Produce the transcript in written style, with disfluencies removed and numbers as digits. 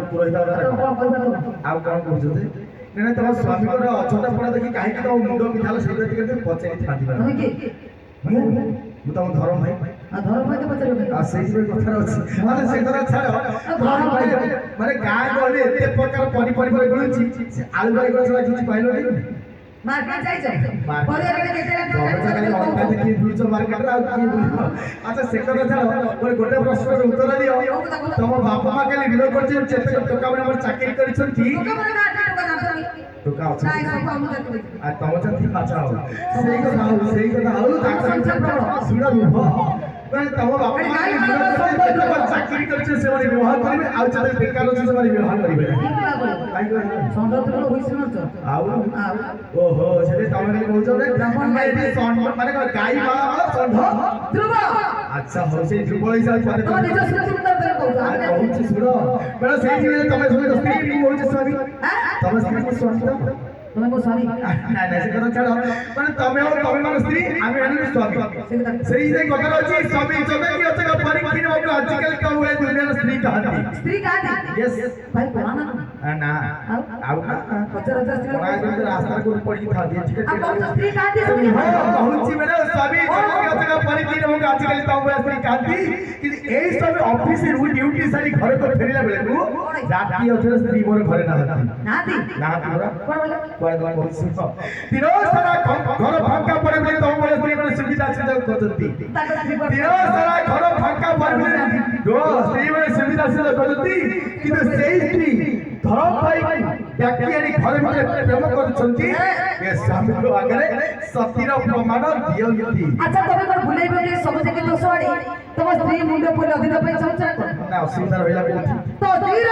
পুরোহিত ଆଉ କଣ କହୁଛନ୍ତି ନା ତମ ସ୍ୱାମୀଙ୍କର ଅଛଟା ପଡା ଦେଖି କାହିଁକି ତମ ମୁଣ୍ଡ ବିନ୍ଧା ହେଲା ସେଇଟା ଟିକେ ପଚାରିଥାନ୍ତି ମୁଁ ତମ ଧରମ ଭାଇ ଆଉ ସେଇଥିପାଇଁ କଥାରେ ଅଛି ମାନେ ସେ କଥା ଛାଡ ମାନେ ଗାଁ ଗହଳି ଏତେ ପ୍ରକାର ପନିପରିବା ମିଳୁଛି ସେ ଆଳୁ ବାଇଗଣ ଛଡା କିଛି ପାଇଲନି আচ্ছা সে কথা ছাড়ো গোটে প্রশ্নের উত্তর দিও তম বাপা মা কালি বিরোধ করছে যেতে টোকা মানে আমার চাকরি করেছেন কি টোকা আছে আর তম চাকরি আচ্ছা হও সেই কথা হও শুনো রুহ মানে তম বাপা মা কালি বিরোধ করছে যেতে চাকরি করেছে সেমানে ব্যবহার করবে আর যারা বেকার আছে সেমানে ব্যবহার করবে ওহো সেটা তমে কହୁଛ মানে এটি ষণ্ঢ মানে গাই মালা মালা ষণ্ঢ ধ্রুব আচ্ছা হও সেই ধ্রুব হিসাবে পারে তো নিজ সুন্দর করে কହୁଛ আর কହୁছি শুনো মানে সেই যে তমে শুনে স্ত্রী ମୁଁ হচ্ছে স্বামী তমে স্ত্রী को স্বামী তুমি কো স্বামী না না সে কথা ছাড়ো মানে তমে মানে স্ত্রী আমি হলি স্বামী সেই যে কথা আছে স্বামী জবে কি আছে পরীক্ষিত হবে আজকাল का हुए दुनिया में स्त्री कहानी यस भाई पुराना ना आउ पचार स्त्री रास्ता को पड़ी था ठीक है अब स्त्री कहानी सुनी कहूची मेरे स्वामी जबे की আছে পরীক্ষিত হবে আজকাল का हुए स्त्री कहानी कि এই সব অফিস এর ডিউটি সারি ঘরে তো ফেরিলা বেলে তু রাতি আছে স্ত্রী মোর ঘরে না নাতি তোরা কোন বলছিস তিরো সারা ঘর ফাঁকা পড়ে বলে তো বলে স্ত্রী মানে সুবিধা আছে করতে তিরো সারা ঘর ফাঁকা পড়ে বলে দো স্ত্রী মানে সুবিধা আছে করতে কিন্তু সেই স্ত্রী ধরম ভাই ব্যক্তিয়ানি ঘরে ভিতরে প্রেম করছন্তি এ স্বামীর আগে সতীর প্রমাণ দিয়ন্তি আচ্ছা তবে কোন ভুলাই বলে সব থেকে দোষ আড়ি তোমার স্ত্রী মুন্ড পরে অধিক পাই চাচ্ছ না অসুবিধা হইলা বলছি তো স্ত্রী